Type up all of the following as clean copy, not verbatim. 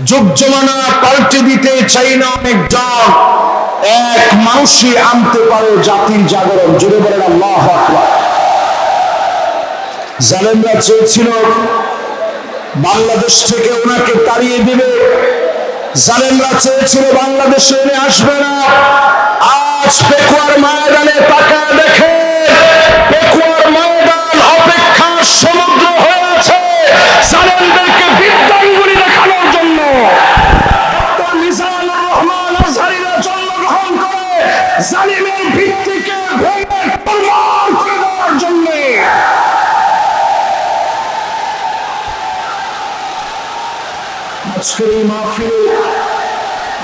যুগ জমানা পাল্টে দিতে চাই না অনেকজন, এক মানুষই আনতে পারে জাতির জাগরণ। জুড়ে বলেন আল্লাহু আকবার। জালেমরা চেয়েছিল বাংলাদেশ থেকে ওনাকে তাড়িয়ে দিবে, জালেমরা চেয়েছিল বাংলাদেশে এনে আসবে না। আজ পেকুয়ার ময়দানে তাকায় দেখে, পেকুয়ার ময়দান অপেক্ষার সমুদ্র হয়ে আছে জালেমদেরকে বিদ্যাঙ্গুলি দেখানোর জন্য। ডক্টর মিজানুর রহমান আজহারীরা জন্মগ্রহণ করে জালিমের ভিত্তিকে ভেঙে চুরমার করে দেওয়ার জন্য।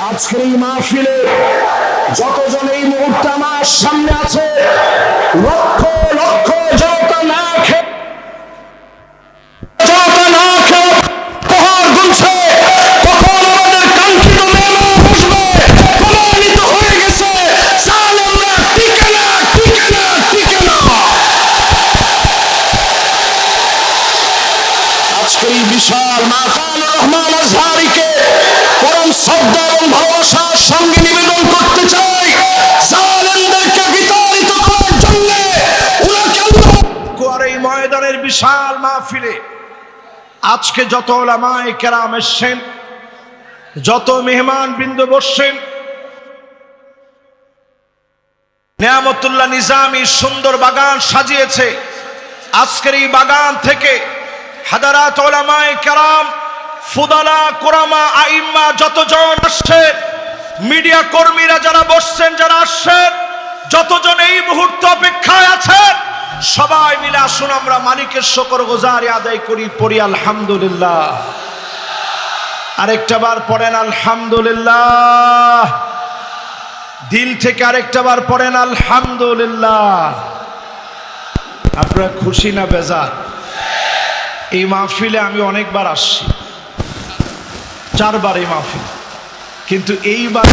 আজকের এই মাহফিলে যতজন এই মুহূর্তে আমার সামনে আছে, লক্ষ লক্ষ জনতা না খেয়ে প্রহর গুনছে, কখন আমাদের কাঙ্ক্ষিত মেহমান আসবে প্রমাণিত হয়ে গেছে। জালেমরা টিকে না, টিকে না, টিকে না। আজকের এই বিশাল মাহফিলে রহমান আজহারীকে পরম শ্রদ্ধা এবং ভালোবাসার সঙ্গে নিবেদন করতে চাই, জালেমদেরকে বিতাড়িত করার জন্য উনাকে কুয়ার এই ময়দানের বিশাল মাহফিলে আজকে যত উলামায়ে কেরাম এসেছেন, যত মেহমান বৃন্দ বসছেন, নিয়ামতুল্লাহ নিজামী সুন্দর বাগান সাজিয়েছে। আজকের এই বাগান থেকে হাদারাত উলামায়ে কেরাম, ফুদালা, কুরামা, আইম্মা যতজন আসছেন, মিডিয়া কর্মীরা যারা বসছেন, যারা আসছেন, যতজন এই মুহূর্তে অপেক্ষায় আছেন, সবাই মিলে আসুন আমরা মালিকের শুকরগুজারি আদায় করি, পড়ি আলহামদুলিল্লাহ। আরেকটা বার পড়েন আলহামদুলিল্লাহ, দিল থেকে আরেকটা বার পড়েন আলহামদুলিল্লাহ। আপনারা খুশি না বেজার? এই মাহফিলে আমি অনেকবার আসছি, 4 বার এই মাহফিল, কিন্তু এইবার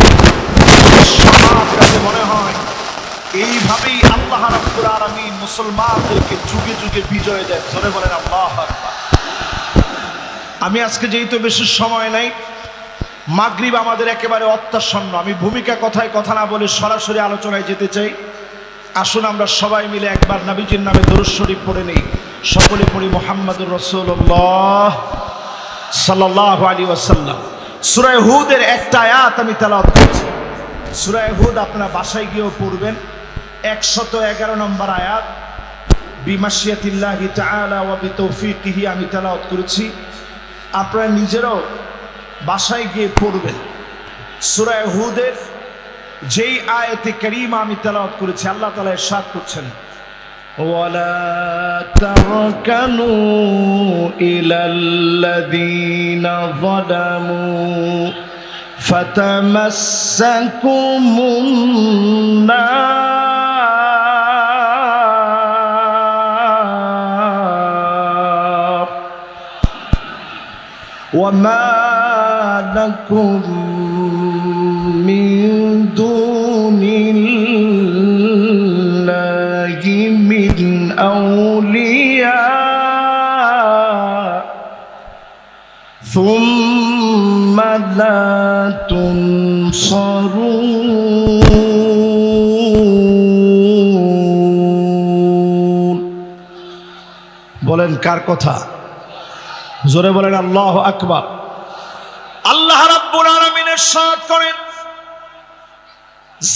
আমার কাছে মনে হয় এইভাবেই আল্লাহ রাব্বুল আলামিন মুসলমানদেরকে যুগে যুগে বিজয় দেয়। জোরে বলেন আল্লাহু আকবার। আমি আজকে যেহেতু বেশি সময় নাই, মাগরিব আমাদের একেবারে অত্যাসন্ন, আমি ভূমিকা কথায় কথা না বলে সরাসরি আলোচনায় যেতে চাই। আসুন আমরা সবাই মিলে একবার নবীজির নামে দরুদ শরীফ পড়ে নেই। সকলে পড়ি মুহাম্মাদুর রাসূলুল্লাহ সাল্লাল্লাহু আলাইহি ওয়াসাল্লাম। সূরা হুদের একটা আয়াত আমি তেলাওয়াত করছি। সূরা হুদ আপনারা বাসায় গিয়েও পড়বেন, 111 নম্বর আয়াত। বিমাশিয়াতিল্লাহি তাআলা ওয়া বিতৌফিকিহি আমি তেলাওয়াত করেছি, আপনারা নিজেরাও বাসায় গিয়ে পড়বেন। সূরা হুদের যেই আয়াতে কারীমা আমি তেলাওয়াত করেছি, আল্লাহ তাআলা ইরশাদ করছেন, وَلَا تَرْكَنُوا إِلَى الَّذِينَ ظَلَمُوا فَتَمَسَّكُمُ النَّارُ وَمَا لَكُمْ مِنْ دُونِ اللَّهِ مِنْ أَوْلِيَاءَ ثُمَّ لَا تُنصَرُونَ। বলেন কার কথা? জোরে বলেন আল্লাহু আকবার। আল্লাহ রাব্বুল আলামিন ইরশাদ করেন,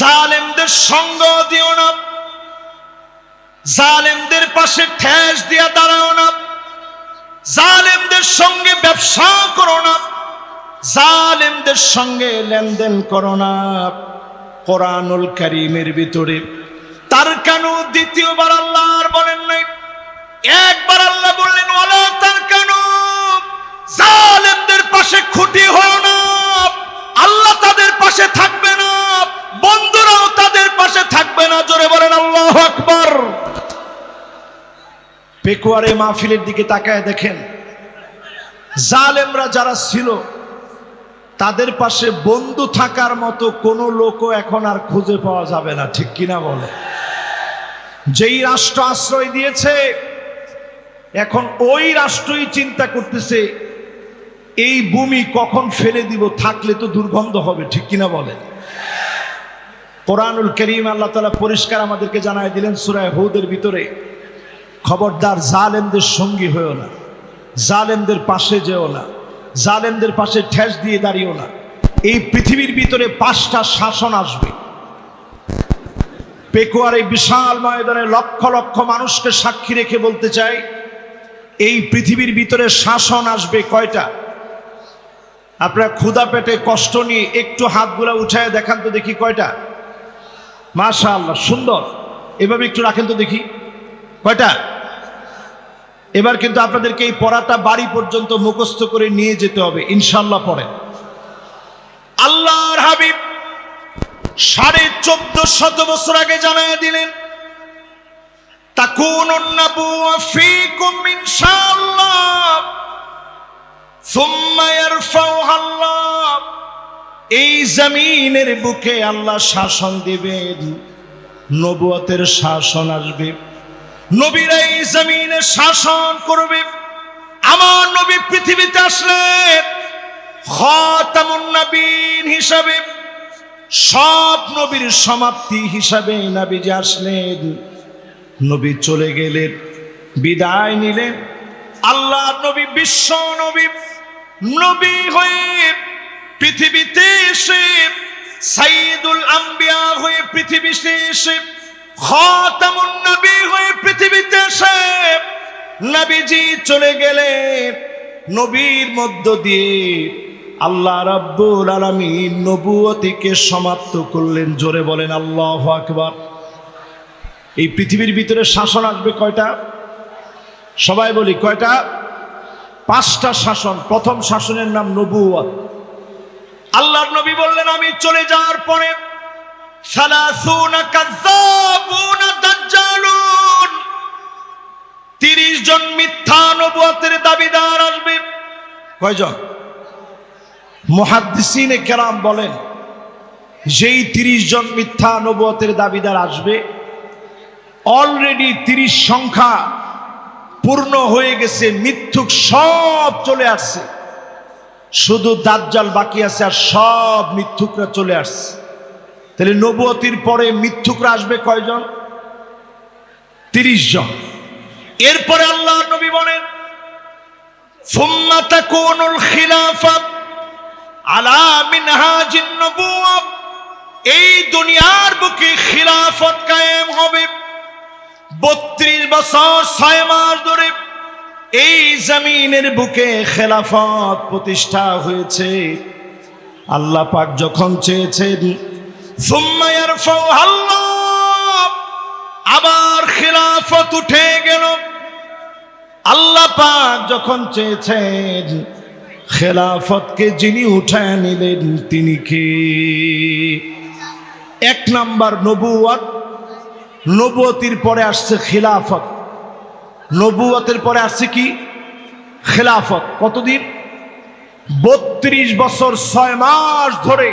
জালেমদের সঙ্গ দিও না, জালেমদের পাশে ঠেস দিয়া দাঁড়াও না, জালেমদের সঙ্গে ব্যবসা করো না, জালেমদের সঙ্গে লেনদেন করো না। কোরআনুল কারীমের ভিতরে তার কেন দ্বিতীয়বার আল্লাহ আর বলেন নাই, একবার আল্লাহ বললেন ওয়ালা তার কেন, জালেমদের পাশে খুঁটি হও না, আল্লাহ তাদের পাশে থাকবে না, বন্ধুরাও তাদের পাশে থাকবে না। জোরে বলেন আল্লাহু আকবার। পেকুয়ারে মাহফিলের দিকে তাকায় দেখেন, জালেমরা যারা ছিল তাদের পাশে বন্ধু থাকার মতো কোনো লোকও এখন আর খুঁজে পাওয়া যাবে না, ঠিক কিনা বলে? যেই রাষ্ট্র আশ্রয় দিয়েছে, এখন ওই রাষ্ট্রই চিন্তা করতেছে এই ভূমি কখন ফেলে দিব, থাকলে তো দুর্গন্ধ হবে, ঠিক কিনা বলেন? কোরআনুল কারীম আল্লাহ তাআলা পরিষ্কার আমাদেরকে জানায় দিলেন সূরা হুদের ভিতরে, খবরদার জালেমদের সঙ্গী হয়েও না, জালেমদের পাশে যেও না, জালেমদের পাশে ঠেস দিয়ে দাঁড়িয়েও না। এই পৃথিবীর ভিতরে 5টা শাসন আসবে। পেকুয়ার এই বিশাল ময়দানে লক্ষ লক্ষ মানুষকে সাক্ষী রেখে বলতে চাই, এই পৃথিবীর ভিতরে শাসন আসবে কয়টা? আপনারা ক্ষুধা পেটে কষ্ট নিয়ে একটু হাতগুলা উঠায় দেখান তো দেখি কয়টা। মাশাআল্লাহ, সুন্দর, এভাবে একটু রাখেন তো দেখি কয়টা। এবার কিন্তু আপনাদেরকে এই পড়াটা বাড়ি পর্যন্ত মুখস্থ করে নিয়ে যেতে হবে ইনশাআল্লাহ। পড়েন। আল্লাহর হাবিব 1450 বছর আগে জানায় দিলেন, তাকুনুন নাবুওয়া ফীকুম ইনশাআল্লাহ সুম্মা ইয়ারফাউহা আল্লাহ। এই জমিনের বুকে আল্লাহ শাসন দিবেন, নবুয়তের শাসন আসবে, নবীরা এই জমিনে শাসন করবে। আমার নবী পৃথিবীতে আসলেন খাতামুন নবীন হিসাবে, সব নবীর সমাপ্তি হিসাবে নবীজি আসলেন। নবী চলে গেলেন, বিদায় নিলেন। আল্লাহ নবী বিশ্ব নবী, নবী হয়ে পৃথিবীতে এসে, সাইয়্যিদুল আম্বিয়া হয়ে পৃথিবীতে এসে, খাতামুন নবী হয়ে পৃথিবীতে এসে নবীজি চলে গেলেন। নবীর মধ্য দিয়ে আল্লাহ রাব্বুল আলামিন নবুয়তিকে সমাপ্ত করলেন। জোরে বলেন আল্লাহু আকবার। এই পৃথিবীর ভিতরে শাসন আসবে কয়টা? সবাই বলি কয়টা? 5টা শাসন। প্রথম শাসনের নাম নবুয়ত। আল্লাহর নবী বললেন, আমি চলে যাওয়ার পরে 30 জন মিথ্যা নবুয়তের দাবিদার আসবে। কয়জন? মুহাদ্দিসিনে কেরাম বলেন, যেই 30 জন মিথ্যা নবুয়তের দাবিদার আসবে, অলরেডি 30 সংখ্যা পূর্ণ হয়ে গেছে, মিথ্যুক সব চলে আসছে, শুধু দাজ্জাল বাকি আছে, আর সব মিথ্যুকরা চলে আসছে। তাহলে নবুয়তির পরে মিথ্যুকরা আসবে কয়জন? 30 জন। এরপরে আল্লাহ নবী বলেন, সুম্মা তাকুনুল খিলাফা আলা মিনহাজিন নবুওয়া। এই দুনিয়ার বুকে খিলাফত কায়েম হবে। 32 বছর 6 মাস ধরে এই জমিনের বুকে খেলাফত প্রতিষ্ঠা হয়েছে। আল্লাহ পাক যখন চেয়েছেন, সুম্মা ইয়ারফাউহা আল্লাহ, আবার খেলাফত উঠে গেল। আল্লাহ পাক যখন চেয়েছেন, খেলাফতকে যিনি উঠায় নিলেন তিনি কে? 1 নাম্বার নবুয়ত। নবুয়তির পরে আসছে খিলাফত। নবুয়তের পরে আসছে কি? খেলাফত। কতদিন? 32 বছর 6 মাস ধরে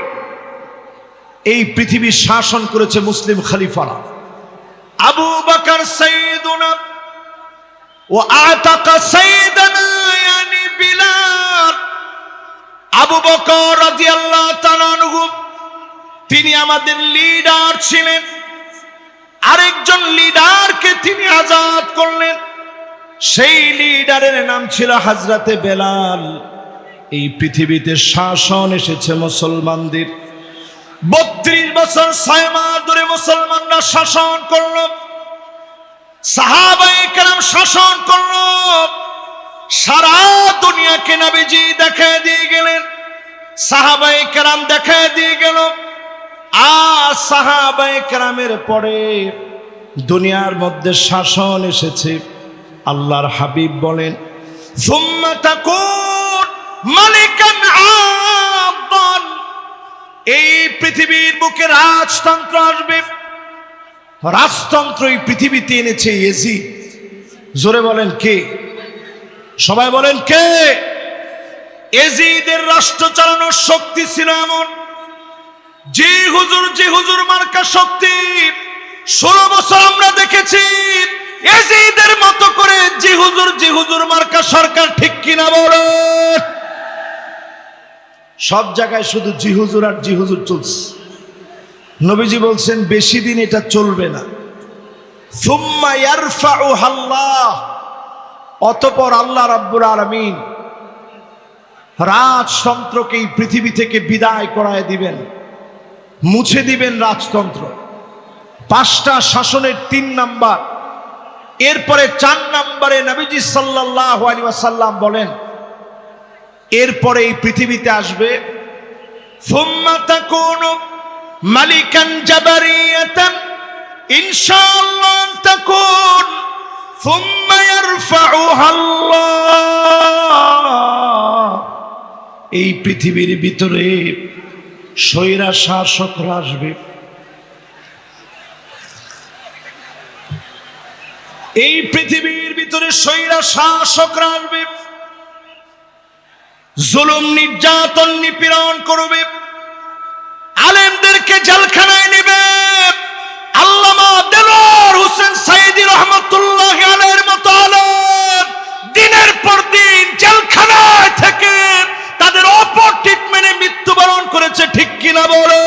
এই পৃথিবী শাসন করেছে মুসলিম খলিফারা। আবু বকর সাইয়্যিদুনা ও আতাকা সাইয়্যিদানা ইয়ানি বিলাল। আবু বকর রাদিয়াল্লাহু তাআলা আনহু, তিনি আমাদের লিডার ছিলেন। আরেকজন লিডারকে তিনি আজাদ করলেন, সেই লিডারের নাম ছিল হযরতে বেলাল। এই পৃথিবীতে শাসন এসেছে মুসলমানদের। 32 বছর 6 মাস ধরে মুসলমানরা শাসন করল, সাহাবায়ে কেরাম শাসন করল, সারা দুনিয়াকে নবীজি দেখায় দিয়ে গেলেন, সাহাবায়ে কেরাম দেখায় দিয়ে গেল। আর সাহাবায়ে কেরামের পরে দুনিয়ার মধ্যে শাসন এসেছে। আল্লাহর হাবিব বলেন, সুম্মা তাকুন মালিকান আদন। এই পৃথিবীর বুকে রাজতন্ত্র আসবে। রাজতন্ত্র এই পৃথিবীতে এনেছে ইয়াজিদ। জোরে বলেন কে? সবাই বলেন কে? ইয়াজিদের রাষ্ট্র চালানোর শক্তি ছিল এমন, জি হুজুর মার্কা শক্তি 16 বছর আমরা দেখেছি। ইয়াজিদের মতো করে জি হুজুর মার্কা সরকার, ঠিক কিনা বলেন? সব জায়গায় শুধু জি হুজুর আর জি হুজুর চলছে। নবীজি বলছেন বেশি দিন এটা চলবে না। সুম্মা ইয়ারফাউহা আল্লাহ, অতঃপর আল্লাহ রাব্বুল আলামিন রাজতন্ত্রকে এই পৃথিবী থেকে বিদায় করায় দিবেন, মুছে দিবেন রাজতন্ত্র। 5টা শাসনের 3 নাম্বার। এরপরে 4 নম্বরে নবীজি সাল্লাল্লাহু আলাইহি ওয়াসাল্লাম বলেন এরপরে এই পৃথিবীতে আসবে সুম্মা তাকুনু মালিকান জাবারিয়াতান ইনশাআল্লাহ তাকুন সুম্মা ইয়ারফাউহা আল্লাহ। এই পৃথিবীর ভিতরে স্বৈরা শাসকরা আসবে। এই পৃথিবীর ভিতরে স্বৈরা শাসকরা আসবে, জুলুম নির্যাতন নিপীড়ন করবে, আলেমদেরকে জেলখানায় নেবে। আল্লামা দেলোয়ার হোসেন সাইদি রহমাতুল্লাহি আলাইহির মতো আলেম দিনের পর দিন জেলখানায় থেকে তাদের অপর ট্রিটমেন্টে মৃত্যুবরণ করেছে, ঠিক কিনা বলে?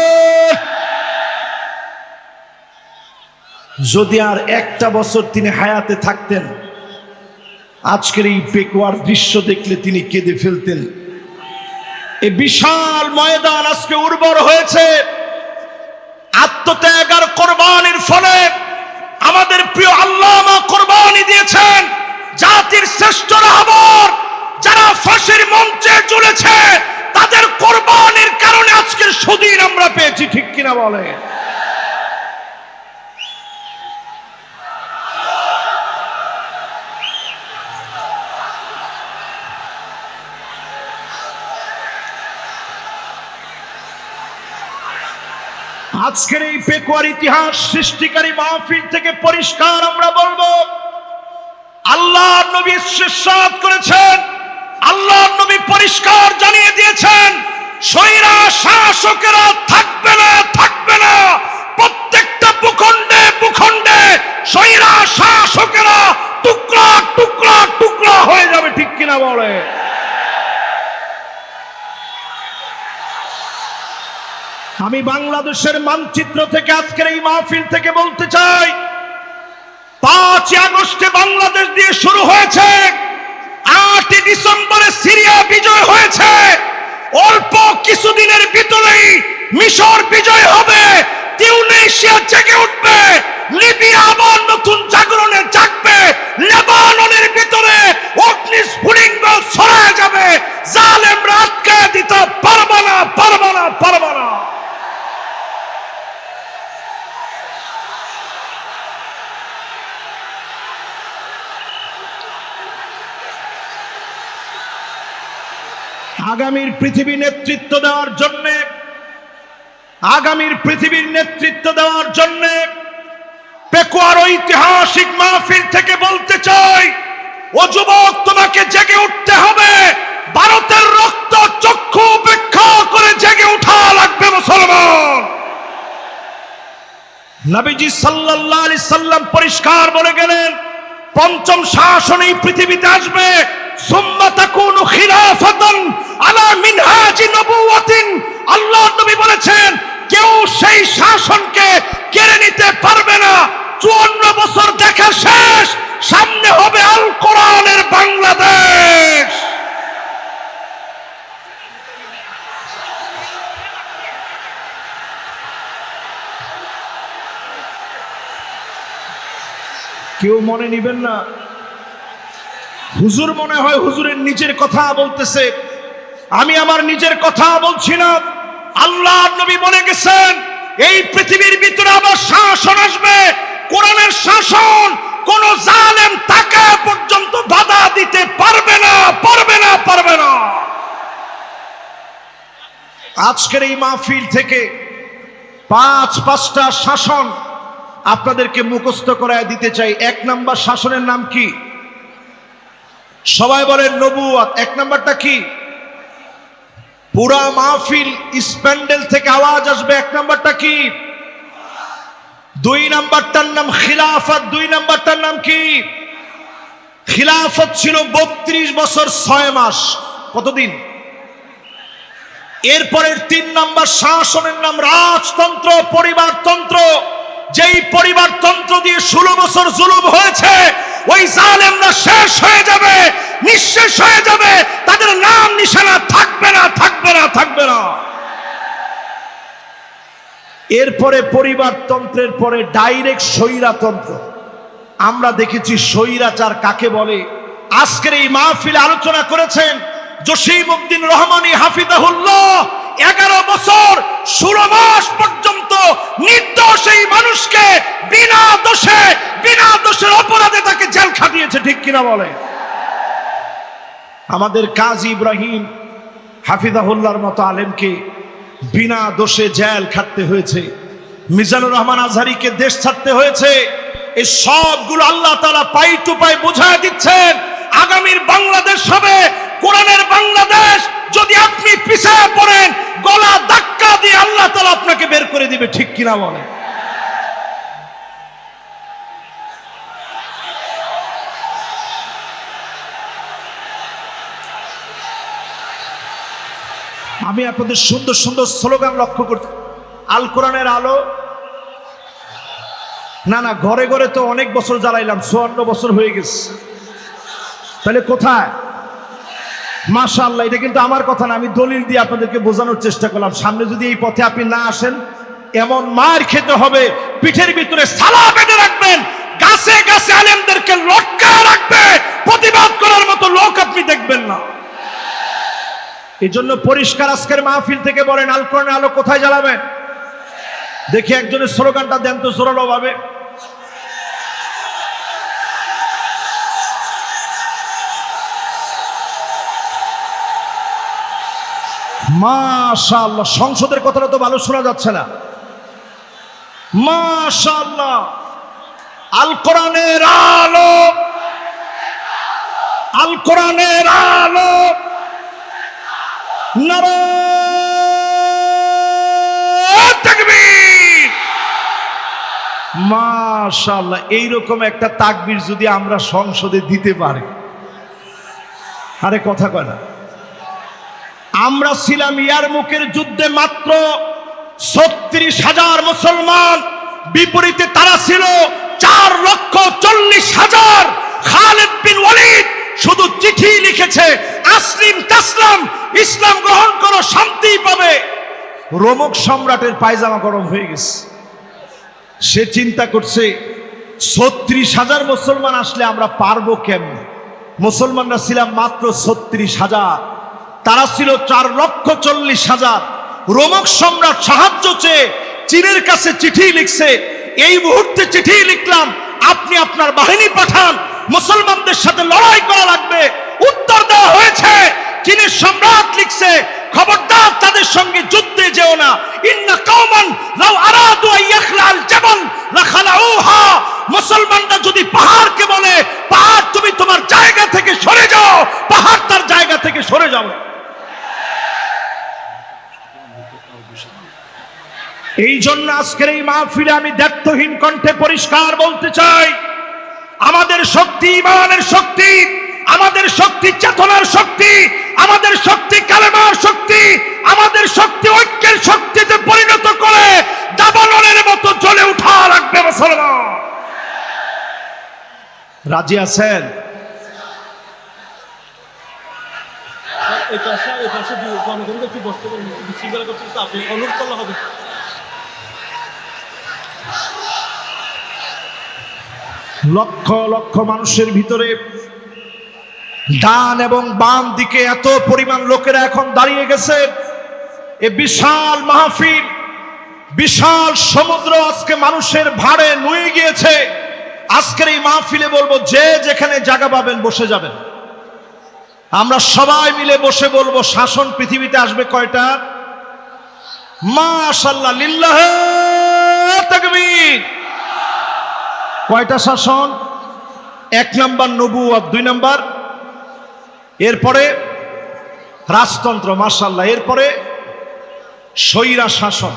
যদি আর একটা বছর তিনি হায়াতে থাকতেন, আজকের এই পেকুয়ার দৃশ্য দেখলে তিনি কেঁদে ফেলতেন। এই বিশাল ময়দান আজকে উর্বর হয়েছে আত্মত্যাগ আর কোরবানির ফলে। আমাদের প্রিয় আল্লামা কোরবানি দিয়েছেন। জাতির শ্রেষ্ঠ রাহবার যারা ফাঁসির মঞ্চে ঝুলেছে তাদের কোরবানির কারণে আজকের সুদিন আমরা পেয়েছি, ঠিক কিনা বলে? আজকের এই পেকুয়ার ইতিহাস সৃষ্টিকারী মাহফিল থেকে পরিষ্কার আমরা বলবো, আল্লাহর নবী ইরশাদ করেছেন, আল্লাহর নবী পরিষ্কার জানিয়ে দিয়েছেন স্বৈরা শাসকেরা থাকবে না, থাকবে না। প্রত্যেকটা ভূখণ্ডে ভূখণ্ডে স্বৈরা শাসকেরা টুকরা টুকরা টুকরা হয়ে যাবে, ঠিক কিনা বলে? আমি বাংলাদেশের মানচিত্র থেকে আজকের এই মাহফিল থেকে বলতে চাই, 5 আগস্টে বাংলাদেশ দিয়ে শুরু হয়েছে, 8 ডিসেম্বরে সিরিয়া বিজয় হয়েছে, অল্প কিছুদিনের ভিতরেই মিশর বিজয় হবে, তিউনিসিয়া জেগে উঠবে, লিবিয়া আবার নতুন জাগরণে জাগবে, লেবাননের ভিতরে অগ্নিস্ফুলিঙ্গ ছড়ায় যাবে, জালেমরা আটকে দিতে পারবে না, পারবে না, পারবে না। আগামীর পৃথিবী নেতৃত্ব দেওয়ার জন্য, আগামীর পৃথিবীর নেতৃত্ব দেওয়ার জন্য পেকুয়ার ঐতিহাসিক মাহফিল থেকে বলতে চাই, ও যুবক, তোমাকে জেগে উঠতে হবে। ভারতের রক্ত চক্ষু উপেক্ষা করে জেগে উঠা লাগবে মুসলমান। নবীজি সাল্লাল্লাহু আলাইহি সাল্লাম পরিষ্কার বলে গেলেন, 5ম শাসন এই পৃথিবীতে আসবে। সুম্মা তাকুনু খিলাফাতান আলা মিনহাজি নবুওয়াতিন। আল্লাহর নবী বলেছেন কেউ সেই শাসনকে কেড়ে নিতে পারবে না। 54 বছর দেখা শেষ, সামনে হবে আল কোরআনের বাংলাদেশ। কেউ মনে নিবেন না, হুজুর মনে হয় হুজুরের নিজের কথা বলতেছে, আমি আমার নিজের কথা বলছি না। আল্লাহর নবী বলে গেছেন এই পৃথিবীর ভিতরে আবার শাসন আসবে, কোরআনের শাসন। কোন জালেম তাকে পর্যন্ত বাধা দিতে পারবে না, পারবে না, পারবে না। আজকের এই মাহফিল থেকে 5টা শাসন আপনাদেরকে মুখস্থ করায় দিতে চাই। 1 নম্বর শাসনের নাম কি? সবাই বলেন নবুয়ত। 1 নম্বরটা কি? পুরা মাহফিল স্প্যান্ডেল থেকে আওয়াজ আসবে। 1 নম্বরটা কি? 2 নম্বরটার নাম খিলাফত। 2 নম্বরটার নাম কি? খিলাফত ছিল 32 বছর 6 মাস। কতদিন? এরপরের 3 নম্বর শাসনের নাম রাজতন্ত্র, পরিবারতন্ত্র। যেই পরিবারতন্ত্র দিয়ে 16 বছর জুলুম হয়েছে, ওই জালেমরা শেষ হয়ে যাবে, নিঃশেষ হয়ে যাবে, তাদের নাম নিশানা থাকবে না, থাকবে না, থাকবে না। এরপরে পরিবারতন্ত্রের পরে ডাইরেক্ট স্বৈরাতন্ত্র। আমরা দেখেছি স্বৈরাচার কাকে বলে। আজকের এই মাহফিলে আলোচনা করেছেন জসিমউদ্দিন রহমানী হাফিজাহুল্লাহ। 11 বছর 16 মাস পর্যন্ত নির্দোষ এই মানুষকে বিনা দোষের অপরাধে তাকে জেল খাটিয়েছে, ঠিক কিনা বলে? আমাদের কাজী ইব্রাহিম হাফিজাহুল্লাহর মতো আলেমকে বিনা দোষে জেল খাটতে হয়েছে, মিজানুর রহমান আজহারীকে দেশ ছাড়তে হয়েছে। এই সবগুলো আল্লাহ তাআলা পাই টু পাই বোঝায় দিচ্ছেন। আগামীর বাংলাদেশ হবে কোরআনের বাংলাদেশ। যদি আপনি পিছায় পড়েন, গলা ধাক্কা দিয়ে আল্লাহ তাআলা আপনাকে বের করে দিবে, ঠিক কিনা বলে? আমি আপনাদের সুন্দর সুন্দর স্লোগান লক্ষ্য করছি। আল কোরআনের আলো। না না, ঘরে ঘরে তো অনেক বছর জ্বালাইলাম, 54 বছর হয়ে গেছে। তাহলে কোথায়? মাশাআল্লাহ, এটা কিন্তু আমার কথা না, আমি দলিল দিয়ে আপনাদেরকে বোঝানোর চেষ্টা করলাম। সামনে যদি এই পথে আপনি না আসেন, এমন মার খেতে হবে, পিঠের ভিতরে সালা বেঁধে রাখবেন, গাছে গাছে আলেমদেরকে লটকায় রাখবে, প্রতিবাদ করার মতো লোক আপনি দেখবেন না। এই জন্য পরিষ্কার আজকের মাহফিল থেকে বলেন, আল কোরআনের আলো কোথায় জ্বালাবেন? দেখি একজনের স্লোগানটা দেন তো জোরালো ভাবে। মাশাআল্লাহ, সংসদের কথাটা তো ভালো শোনা যাচ্ছে না। মাশাআল্লাহ, আল কোরআনের আলো, আল কোরআনের আলো, নারায়ে তাকবীর। মাশাআল্লাহ, এইরকম একটা তাকবীর যদি আমরা সংসদে দিতে পারি, আরে কথা কয় না। আমরা ছিলাম ইয়ারমুকের যুদ্ধে মাত্র 36,000 মুসলমান, বিপরীতে তারা ছিল 4,40,000। খালিদ বিন ওয়ালিদ শুধু চিঠি লিখেছে, আসলিম তাসলাম, ইসলাম গ্রহণ করো, শান্তি পাবে। রোমক সম্রাটের পায়জামা গরম হয়ে গেছে। সে চিন্তা করছে 36,000 মুসলমান আসলে আমরা পারবো কেমনে? মুসলমানরা ছিলাম মাত্র 36,000, তারা ছিল 4,40,000। রোমক সম্রাট সাহায্য চেয়ে চীনের কাছে চিঠি লিখছে, এই মুহূর্তে চিঠি লিখলাম, আপনি আপনার বাহিনী পাঠান, মুসলমানদের সাথে লড়াই করা লাগবে। উত্তর দেওয়া হয়েছে, চীনের সম্রাট লিখছে, খবরদার তাদের সঙ্গে যুদ্ধে যেও না। ইন্না কওমান লাউ আরাদু আইয়াখলাল জাবাল লাখালাউহা। মুসলমানরা যদি পাহাড়কে বলে, পাহাড় তুমি তোমার জায়গা থেকে সরে যাও, পাহাড় তার জায়গা থেকে সরে যাবে। এই জন্য আজকের এই মাহফিলে আমি দায়িত্বহীন কণ্ঠে পরিষ্কার বলতে চাই, আমাদের শক্তি ইমানের শক্তি, আমাদের শক্তি চেতনার শক্তি, আমাদের শক্তি কালেমার শক্তি, আমাদের শক্তি ঐক্যের শক্তিতে পরিণত করে দাবানলের মতো জ্বলে উঠা লাগবে মুসলমান। রাজি আছেন? লক্ষ লক্ষ মানুষের ভিতরে ডান এবং বাম দিকে এত পরিমাণ লোকেরা এখন দাঁড়িয়ে গেছে। এ বিশাল মাহফিল, বিশাল সমুদ্র আজকে মানুষের ভাড়ে নুয়ে গিয়েছে। আজকের এই মাহফিলে বলবো, যে যেখানে জায়গা পাবেন বসে যাবেন। আমরা সবাই মিলে বসে বলবো, শাসন পৃথিবীতে আসবে কয়টা? মাশাআল্লাহ, লিল্লাহে তাকবীর। কয়টা শাসন? 1 নাম্বার নবুয়ত, 2 নাম্বার এরপরে রাজতন্ত্র, মাশাআল্লাহ, এরপরে স্বৈরা শাসন।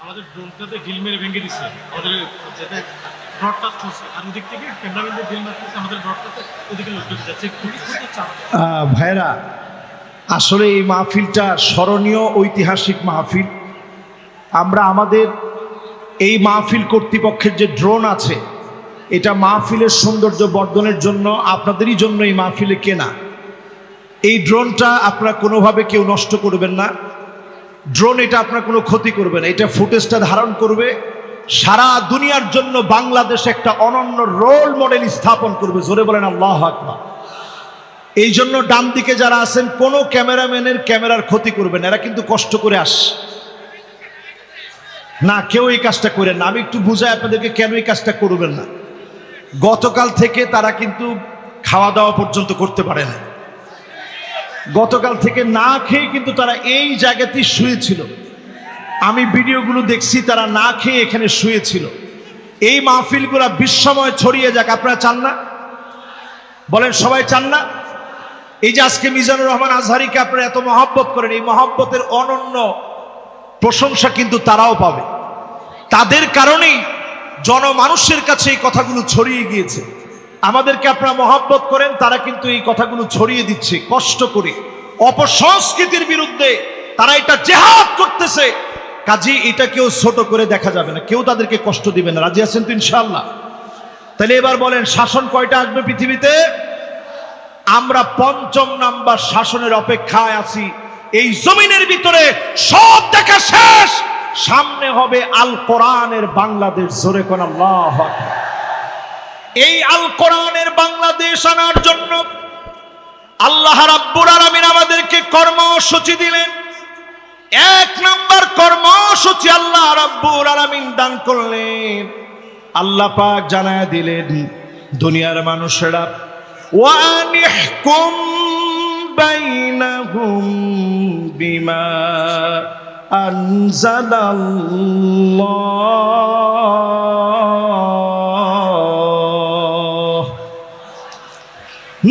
আমাদের ড্রোনটাতে ঢিল মেরে ভেঙে দিচ্ছে, আমাদের যেটা ব্রডকাস্ট হচ্ছে, আর ওদিক থেকে ক্যামেরাম্যানদের ঢিল মারতেছে, আমাদের ব্রডকাস্টে ওদিকে লোক ঢুকে যাচ্ছে। ভাইরা, আসলে এই মাহফিলটা স্মরণীয় ঐতিহাসিক মাহফিল। আমরা আমাদের এই মাহফিল কর্তৃপক্ষের যে ড্রোন আছে, এটা মাহফিলের সৌন্দর্য বর্ধনের জন্য আপনাদেরই জন্য এই মাহফিলে কেনা। এই ড্রোনটা আপনারা কোনোভাবে কেউ নষ্ট করবেন না। ড্রোন এটা আপনার কোনো ক্ষতি করবে না। এটা ফুটেজটা ধারণ করবে, সারা দুনিয়ার জন্য বাংলাদেশ একটা অনন্য রোল মডেল স্থাপন করবে। জোরে বলেন আল্লাহু আকবার। এই জন্য ডান দিকে যারা আছেন, কোনো ক্যামেরাম্যানের ক্যামেরার ক্ষতি করবেন, এরা কিন্তু কষ্ট করে আসে না, কেউ এই কাজটা করেন না। আমি একটু বুঝাই আপনাদেরকে কেন এই কাজটা করবেন না। গতকাল থেকে তারা কিন্তু খাওয়া দাওয়া পর্যন্ত করতে পারে না। গতকাল থেকে না খেয়ে কিন্তু তারা এই জায়গাতেই শুয়েছিল। আমি ভিডিওগুলো দেখছি, তারা না খেয়ে এখানে শুয়েছিল। এই মাহফিলগুলো বিশ্বময় ছড়িয়ে যাক, আপনারা চান না? বলেন সবাই চান না? এই যে আজকে মিজানুর রহমান আজহারিকে আপনারা এত মহব্বত করেন, এই মহব্বতের অনন্য প্রশংসা কিন্তু তারাও পাবে। তাদের কারণেই জনমানুষের কাছে এই কথাগুলো ছড়িয়ে গিয়েছে। আমাদেরকে আপনারা মহব্বত করেন, তারা কিন্তু এই কথাগুলো ছড়িয়ে দিচ্ছে কষ্ট করে। অপসংস্কৃতির বিরুদ্ধে তারা এটা জেহাদ করতেছে। কাজী এটা কেউ ছোট করে দেখা যাবে না, কেউ তাদেরকে কষ্ট দিবে না। রাজি আছেন তো ইনশাআল্লাহ? তাহলে এবার বলেন, শাসন কয়টা আসবে পৃথিবীতে? আমরা ৫ম নাম্বার শাসনের অপেক্ষায় আছি। এই জমিনের ভিতরে সব দেখা শেষ, সামনে হবে আল কোরআনের বাংলাদেশ। জোরে কোন আল্লাহু আকবার। এই আল কোরআনের বাংলাদেশ আনার জন্য আল্লাহ রাব্বুল আলামিন আমাদেরকে কর্মসূচি দিলেন। ১ নাম্বার কর্মসূচি আল্লাহ রাব্বুল আলামিন দান করলেন। আল্লাহ পাক জানায় দিলেন, দুনিয়ার মানুষেরা, ওয়ানিহকুম বাইনাহুম বিমা আনজালাল্লাহ।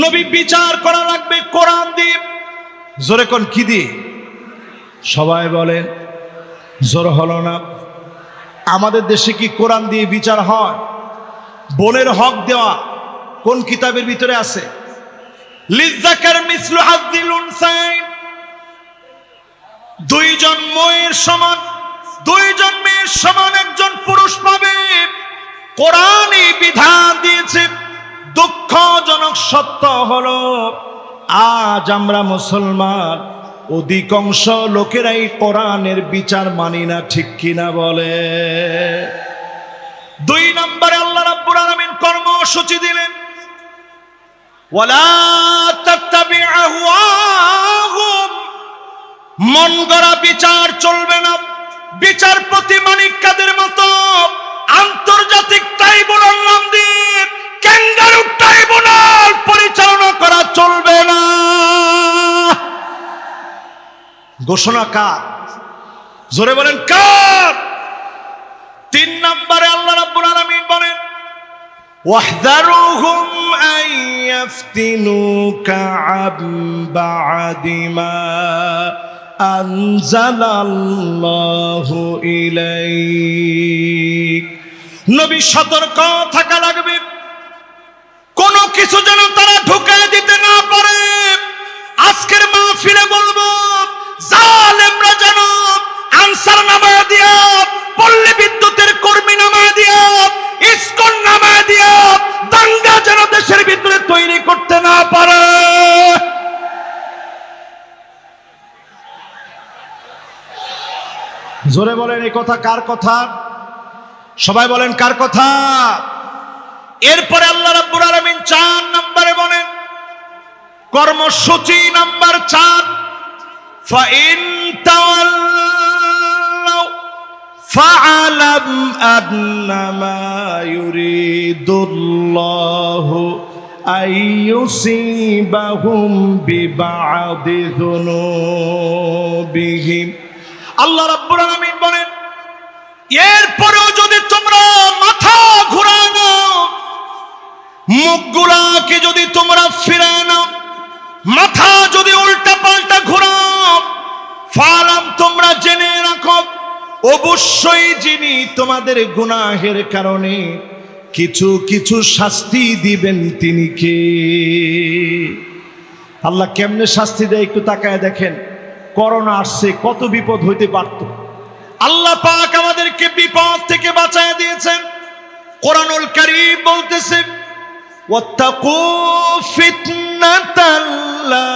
নবী বিচার করা লাগবে কোরআন দিয়ে। জোরে কোন কি দিয়ে? সবাই বলেন, জোর হলো না। আমাদের দেশে কি কোরআন দিয়ে বিচার হয়? বোনের হক দেওয়া কোন কিতাবের ভিতরে আছে? লিযাকার মিসলু হাযিল উনসাইন। দুইজন মেয়ের সমান, দুইজন মেয়ের সমান একজন পুরুষ পাবে। কোরআন এই বিধান দিয়েছে। দুঃখজনক সত্য হলো, আজ আমরা মুসলমান অধিকাংশ লোকেরাই কোরআনের বিচার মানি না। ঠিক কিনা বলে? ২ নম্বরে আল্লাহ রাব্বুল আলামিন কর্মসূচি দিলেন, ওয়ালা তাত্তাবি আহওয়াহুম। মন গড়া বিচার চলবে না। বিচারপতি মানিক কাদের মতো আন্তর্জাতিক ট্রাইব্যুনাল নাম দিয়ে ক্যাঙ্গারু ট্রাইব্যুনাল পরিচালনা করা চলবে না। ঘোষণা কার? জোরে বলেন কার? ৩ নম্বরে আল্লাহ রাব্বুল আলামিন বলেন, ওয়াহযারুহুম আন ইয়াফতিনুকা আন বা'দি মা আনজালাল্লাহু ইলাইক। নবী সতর্ক থাকা লাগবে, কোনো কিছু যেন তারা ঢুকায় দিতে না পারে। আজকের মাহফিলে বলবো, জালেমরা যেন আনসার নামায় দিয়া, পল্লী বিদ্যুতের কর্মী নামায় দিয়া, ইসকন নামায় দিয়া দাঙ্গা যেন দেশের ভিতরে তৈরি করতে না পারে। জোরে বলেন, এই কথা কার কথা? সবাই বলেন কার কথা? এরপরে আল্লাহ রাব্বুল আলামিন ৪ নম্বরে বলেন, কর্মসূচি নাম্বার ৪, ফাইন তাওয়াল্লাউ ফাআলাম আন্নামা ইউরিদুল্লাহু আইয়ুসিবাহুম বিবাদি যুনুবিহিম। আল্লাহ রাব্বুল আলামিন বলেন, এরপরেও যদি তোমরা মাথা ঘুরানো, মুখগুলাকে যদি তোমরা ফিরায় নাও, মাথা যদি উল্টা পাল্টা ঘুরাও, ফালাম তোমরা জেনে রাখো, অবশ্যই যিনি তোমাদের গুনাহের কারণে কিছু কিছু শাস্তি দিবেন তিনি কে? আল্লাহ কেমনে শাস্তি দেয় একটু তাকায় দেখেন। করোনা আসছে, কত বিপদ হইতে পারত। আল্লাহ পাক আমাদেরকে বিপদ থেকে বাঁচায় দিয়েছেন। কোরআনুল কারীম বলতেছে, ওয়াত্তাকু ফিতনাতাল লা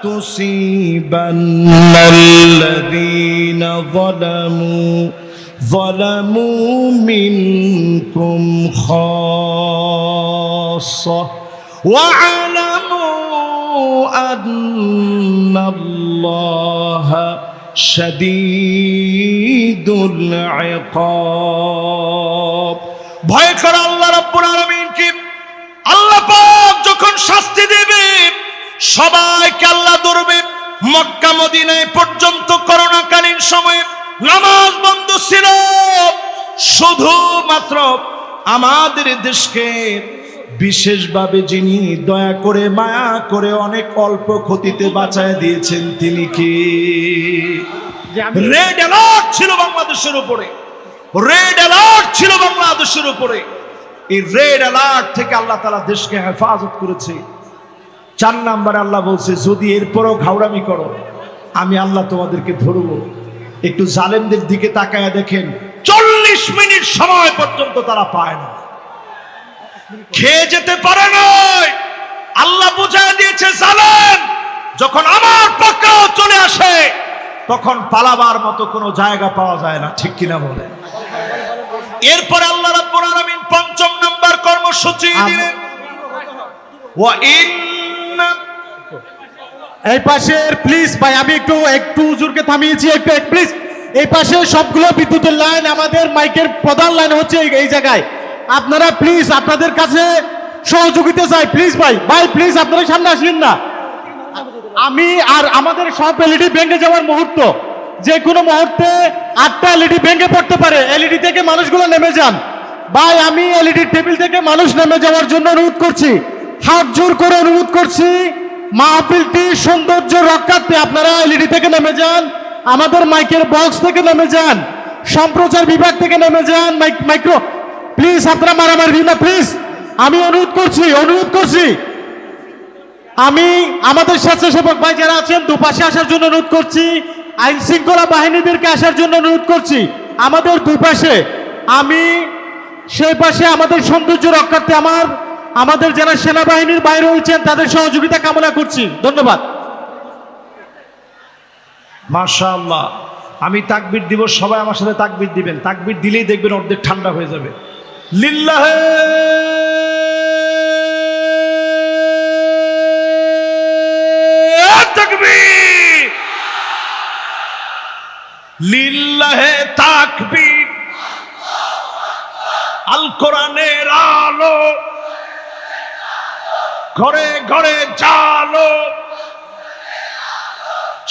তুসিবান্নাল্লাযীনা যালামু মিনকুম খাসসাহ ওয়া'লামু আন্নাল্লাহা শাদীদুল ইকাব। ভয় করো আল্লাহ রাব্বুল আলামিনকে। আল্লাহ পাক যখন শাস্তি দেবে সবাইকে আল্লাহ ধরবে। মক্কা মদিনায় পর্যন্ত করোনাকালীন সময়ে নামাজ বন্ধ ছিল, শুধুমাত্র আমাদের দেশকে বিশেষভাবে যিনি দয়া করে মায়া করে অনেক অল্প ক্ষতিতে বাঁচায় দিয়েছেন তিনি কি? রেড অ্যালার্ট ছিল বাংলাদেশের উপরে, রেড অ্যালার্ট ছিল বাংলাদেশের উপরে। এই রেড অ্যালার্ট থেকে আল্লাহ তাআলা দেশকে হেফাজত করেছে। 4 নম্বরে আল্লাহ বলছে, যদি এরপরও ঘাউড়ামি করো আমি আল্লাহ তোমাদেরকে ধরবো। একটু জালেমদের দিকে তাকায়া দেখেন, 40 মিনিট সময় পর্যন্ত তারা পায় না, খেয়ে যেতে পারে না। আল্লাহ বুঝায় দিয়েছে, জালেম যখন আমার পক্ষেও চলে আসে তখন পালাবার মতো কোনো জায়গা পাওয়া যায় না, ঠিক কিনা বলেন? এরপরে আল্লাহ রাব্বুল আলামিন 5 নম্বর কর্মসূচি দিলেন, ওয়া ইন্না। এই পাশের প্লিজ ভাই, আমি একটু হুজুরকে থামিয়েছি, একটু প্লিজ। এই পাশে সবগুলো বিদ্যুতের লাইন, আমাদের মাইকের প্রধান লাইন হচ্ছে এই জায়গায়। আপনারা প্লিজ আপনাদের কাছে সহযোগিতা চাই, প্লিজ ভাই প্লিজ আপনারা সামনে আসেন না। আমি আর আমাদের সব এলইডি ভেঙে যাওয়ার মুহূর্ত, যে কোনো মুহূর্তে 8টা এলইডি ভেঙে পড়তে পারে। এলইডি থেকে মানুষগুলো নেমে যান ভাই। আমি এলইডি টেবিল থেকে মানুষ নেমে যাওয়ার জন্য অনুরোধ করছি, হাত জোর করে অনুরোধ করছি। মাহফিলটি সৌন্দর্য রক্ষার্থে আপনারা এলইডি থেকে নেমে যান, আমাদের মাইকের বক্স থেকে নেমে যান, সম্প্রচার বিভাগ থেকে নেমে যান, মাইক্রো প্লিজ আপনারা মারামারি না প্লিজ। আমি অনুরোধ করছি। আমি আমাদের স্বেচ্ছাসেবক ভাই যারা আছেন দুপাশে আসার জন্য অনুরোধ করছি, আইন শৃঙ্খলা বাহিনীদেরকে আসার জন্য অনুরোধ করছি আমাদের দুপাশে। আমি সেই পাশে আমাদের সৌন্দর্য রক্ষার্থে আমাদের যারা সেনাবাহিনীর বাইরে রয়েছেন তাদের সহযোগিতা কামনা করছি। ধন্যবাদ। মাশাআল্লাহ। আমি তাকবীর দিব, সবাই আমার সাথে তাকবীর দিবেন। তাকবীর দিলেই দেখবেন অর্ধেক ঠান্ডা হয়ে যাবে। লিল্লাহে তাকবীর, লিল্লাহে তাকবীর। আল কোরআনের আলো ঘরে ঘরে জালো,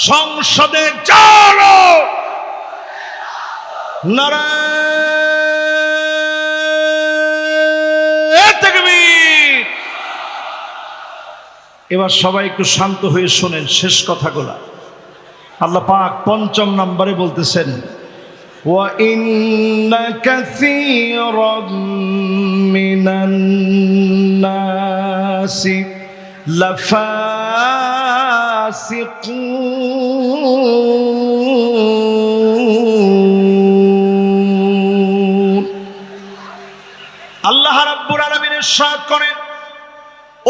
সংসদে জালো, নারায়ে তাকবীর। এবার সবাই একটু শান্ত হয়ে শোনেন শেষ কথাগুলা। আল্লাহ পাক 5 নম্বরে বলতেছেন, ওয়া ইন্না কাসীরাম মিনান নাসি লাফাসিকুন। আল্লাহ রাব্বুল আলামিন ইরশাদ করেন,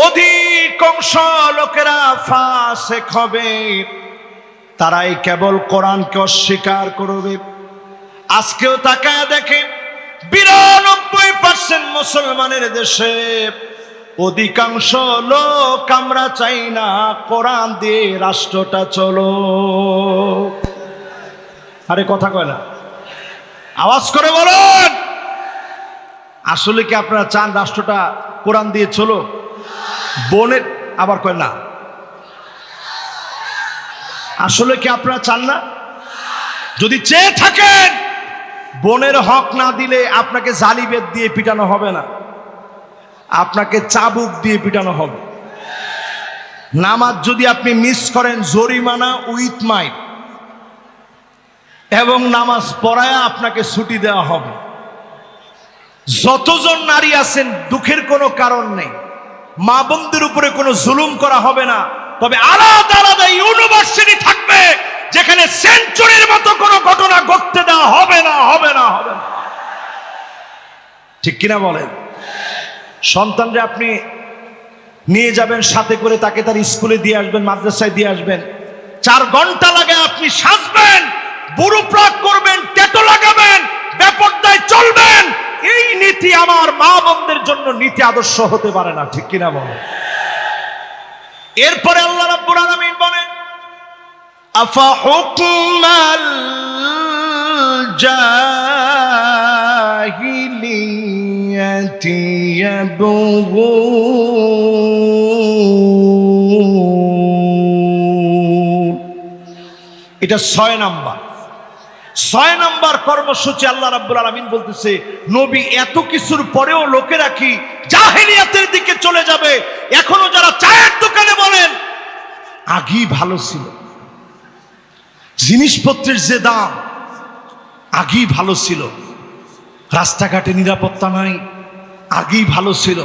অধিকাংশ লোকেরা ফাসিক হবে, তারাই কেবল কোরআনকে অস্বীকার করবে। আজকেও তাকায় দেখেন 92% মুসলমানের দেশে অধিকাংশ লোক আমরা চাই না কোরআন দিয়ে রাষ্ট্রটা চলো। আরে কথা কয় না, আওয়াজ করে বলুন। আসলে কি আপনারা চান রাষ্ট্রটা কোরআন দিয়ে চলো? বোনের আবার কয় না, আসলে কি আপনারা চান না? যদি চেয়ে থাকেন, বোনের হক না দিলে আপনাকে জালিবেত দিয়ে পিটানো হবে না, আপনাকে চাবুক দিয়ে পিটানো হবে। নামাজ যদি আপনি মিস করেন, জরিমানা উইথ মাইন, এবং নামাজ পড়ায় আপনাকে ছুটি দেওয়া হবে। যতজন নারী আছেন দুঃখের কোনো কারণ নেই, মা বোনদের উপরে কোনো জুলুম করা হবে না, তবে আলাদা আলাদা ইউনিভার্সিটি থাকবে যেখানে সেঞ্চুরির মতো কোনো ঘটনা ঘটতে দেওয়া হবে না, হবে না, হবে না। ঠিক কিনা বলেন? সন্তানরে আপনি নিয়ে যাবেন সাথে করে, তাকে তার স্কুলে দিয়ে আসবেন, মাদ্রাসায় দিয়ে আসবেন, 4 ঘন্টা লাগে আপনি সাজবেন, বুড়ো প্রাক করবেন, ট্যাটু লাগাবেন, বেপরদায় চলবেন। এই নীতি আমার মা বোনদের জন্য নীতি আদর্শ হতে পারে না। ঠিক কিনা বলেন? এরপরে আল্লাহ রাব্বুল আলামিন বলেন, আফা হুকমাল জাহিলিয়াতি ইয়াবগুন। এটা 6 নাম্বার। 6 নাম্বার কর্মসূচি আল্লাহ রাব্বুল আলামিন বলতেছে, নবী এত কিছুর পরেও লোকেরা কি জাহেলিয়াতের দিকে চলে যাবে? এখনো যারা চায়ের দোকানে বলেন আগেই ভালো ছিল, জিনিসপত্রের যে দাম আগেই ভালো ছিল, রাস্তাঘাটে নিরাপত্তা নাই, আগেই ভালো ছিল,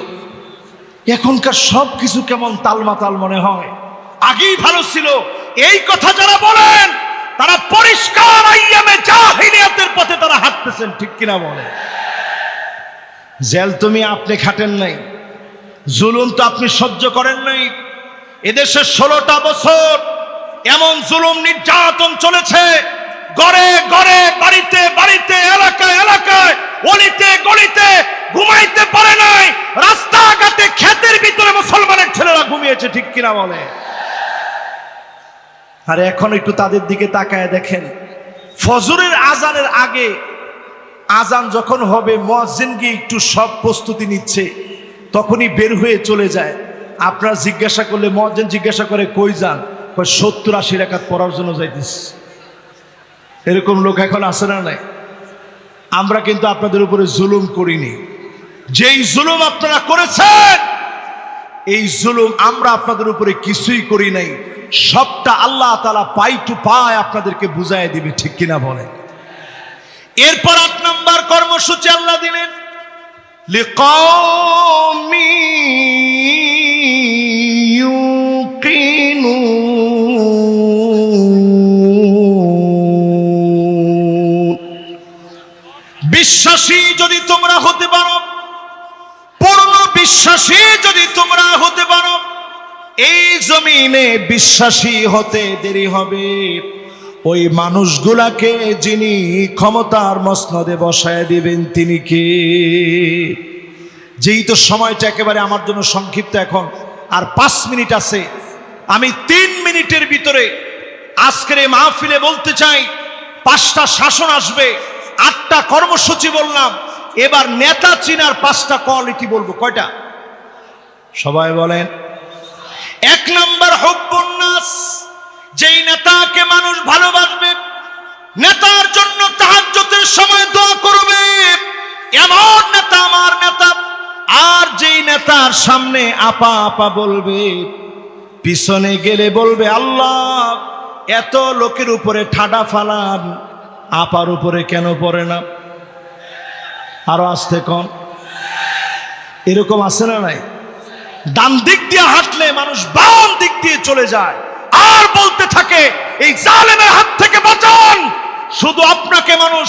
এখনকার সব কিছু কেমন তালমাতাল মনে হয়, আগেই ভালো ছিল, এই কথা যারা বলেন তারা পরিষ্কার আইয়ামে জাহিলিয়াতের পথে তারা হাঁটতেছেন। ঠিক কিনা বলে? জেল তুমি আপনি খাটেন নাই, জুলুম তো আপনি সহ্য করেন নাই। এদেশে 16টা বছর এমন জুলুম নির্যাতন চলেছে, ঘরে ঘরে, বাড়িতে বাড়িতে, এলাকায় এলাকায়, অলিতে গলিতে ঘুমাইতে পারে নাই, রাস্তাঘাটে ক্ষেতের ভিতরে মুসলমানের ছেলেরা ঘুমিয়েছে। ঠিক কিনা বলে? আর এখন একটু তাদের দিকে তাকায় দেখেন, ফজরের আজানের আগে, আজান যখন হবে মুয়াজ্জিন গিয়ে একটু সব প্রস্তুতি নিচ্ছে, তখনই বের হয়ে চলে যায়। আপনারা জিজ্ঞাসা করলে মুয়াজ্জিন জিজ্ঞাসা করে, কই যান? কই 70-80 রাকাত পড়ার জন্য যাইতেছে। এরকম লোক এখন আছে না নাই? আমরা কিন্তু আপনাদের উপরে জুলুম করিনি। যেই জুলুম আপনারা করেছেন, এই জুলুম আমরা আপনাদের উপরে কিছুই করি নাই, সবটা আল্লাহ তাআলা পাই টু পাই আপনাদেরকে বুঝায় দিবে। ঠিক কিনা বলে? এরপর 8 নাম্বার কর্মসূচি আল্লাহ দিলেন, লিকাওমি ইউকিনুন। বিশ্বাসী যদি তোমরা হতে পারো, পূর্ণ বিশ্বাসী যদি তোমরা হতে পারো, এই জমিনে বিশ্বাসী হতে দেরি হবে ওই মানুষগুলাকে যিনি ক্ষমতার মসনদে বসায় দিবেন তিনি কে? যেই তো সময়টা একেবারে আমার জন্য সংক্ষিপ্ত, এখন আর 5 মিনিট আছে, আমি 3 মিনিটের ভিতরে আজকের এই মাহফিলে বলতে চাই, 5টা শাসন আসবে, 8টা কর্মসূচি বললাম, এবার নেতা চিনার 5টা কোয়ালিটি বলবো। কয়টা? সবাই বলেন। 1 নাম্বার হুব্বুন নাস, যেই নেতাকে মানুষ ভালোবাসবে, নেতার জন্য তাহাজ্জুদের সময় দোয়া করবে, এমন নেতা আমার নেতা। আর যেই নেতার সামনে আপা আপা বলবে, পিছনে গেলে বলবে আল্লাহ এত লোকের উপরে ঠাডা ফালান, আপার উপরে কেন পড়ে না? আরো আসতে কোন? এরকম আছে না নাই? ডান দিক দিয়ে হাঁটলে মানুষ বাম দিক দিয়ে চলে যায়, আর বলতে থাকে এই জালেমের হাত থেকে বাঁচান। শুধু আপনাকে মানুষ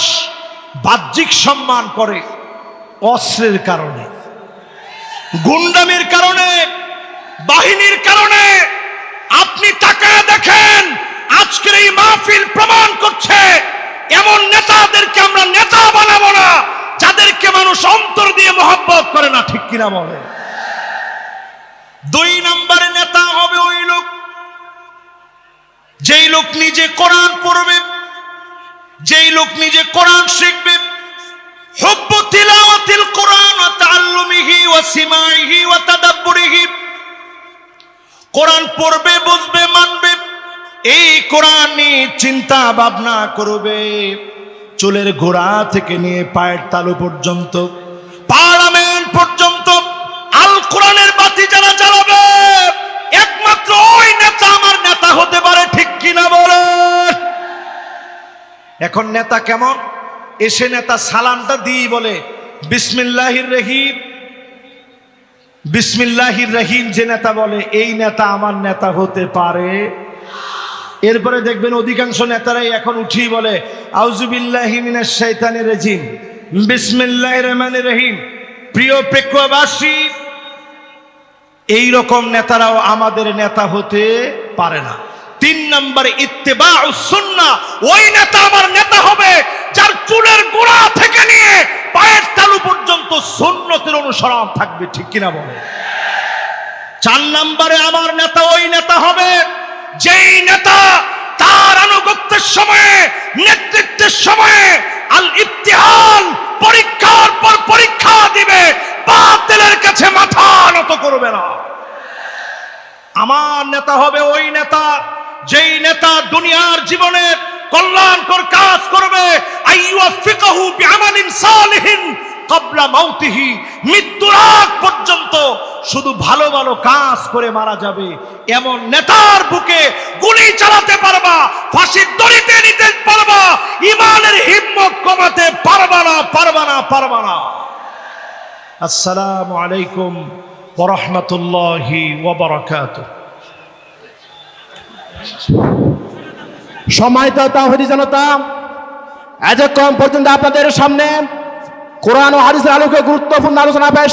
বাহ্যিক সম্মান করে অস্ত্রের কারণে, গুন্ডামির কারণে, বাহিনীর কারণে। আপনি তাকায় দেখেন, আজকের এই মাহফিল প্রমাণ করছে এমন নেতাদেরকে আমরা নেতা বানাবো না যাদেরকে মানুষ অন্তর দিয়ে মহব্বত করে না। ঠিক কিনা বলে? 2 নম্বরে নেতা হবে ওই লোক, যেই লোক নিজে কোরআন পড়বে, যেই লোক নিজে কোরআন শিখবে। হুব্বু তিলাওয়াতিল কোরআন ওয়া তাআল্লুমিহি ওয়া সিমাইহি ওয়া তাদাব্বুরিহি। কোরআন পড়বে, বুঝবে, মানবে, এই কোরআন নিয়ে চিন্তা ভাবনা করবে, চুলের গোড়া থেকে নিয়ে পায়ের তালু পর্যন্ত, পার্লামেন্ট পর্যন্ত আল কোরআনের বাতি যারা জ্বালাবে, একমাত্র ওই নেতা আমার নেতা হতে পারে। ঠিক কিনা বলে? এখন নেতা কেমন? এসে নেতা সালামটা দিয়ে বলে বিসমিল্লাহির রহিম, বিসমিল্লাহির রহিম যে নেতা বলে এই নেতা আমার নেতা হতে পারে। এরপরে দেখবেন অধিকাংশ নেতারাই এখন উঠেই বলে আউযুবিল্লাহি মিনাশ শাইতানির রাজিম, বিসমিল্লাহির রহমানির রহিম। প্রিয় প্রেক্ষবাসী, এই রকম নেতারাও আমাদের নেতা হতে পারে না। 3 নম্বরে ইত্তেবাউস সুন্নাহ, ওই নেতা আমার নেতা হবে যার চুলের গোড়া থেকে নিয়ে পায়ের তালু পর্যন্ত সুন্নতের অনুসরণ থাকবে, ঠিক কিনা বলে। 4 নম্বরে আমার নেতা ওই নেতা হবে যেই নেতা তার আনুগত্যের সময়ে, নেতৃত্বের সময়ে আল ইবতিহাল, পরীক্ষার পর পরীক্ষা দিবে, বাতিলের কাছে মাথা নত করবে না। আমার নেতা হবে ওই নেতা যেই নেতা দুনিয়ার জীবনে কল্যাণকর কাজ করবে, আইয়ুফিকাহু বিআমালিন সালিহিন ক্বাবলা মাউতিহি, মৃত্যুর আগ পর্যন্ত শুধু ভালো ভালো কাজ করে মারা যাবে এমন নেতার বুকে গুলি চালাতে পারবা, ফাঁসির দড়িতে নিতে পারবা, ঈমানের হিম্মত কমাতে পারবা না, পারবা না, পারবা না। আসসালামু আলাইকুম ওয়া রাহমাতুল্লাহি ওয়া বারাকাতুহু। সম্মানিত তাওহীদি জনতা, এতক্ষণ পর্যন্ত আপনাদের সামনে কোরআন ও হাদিসের আলোকে গুরুত্বপূর্ণ আলোচনা পেশ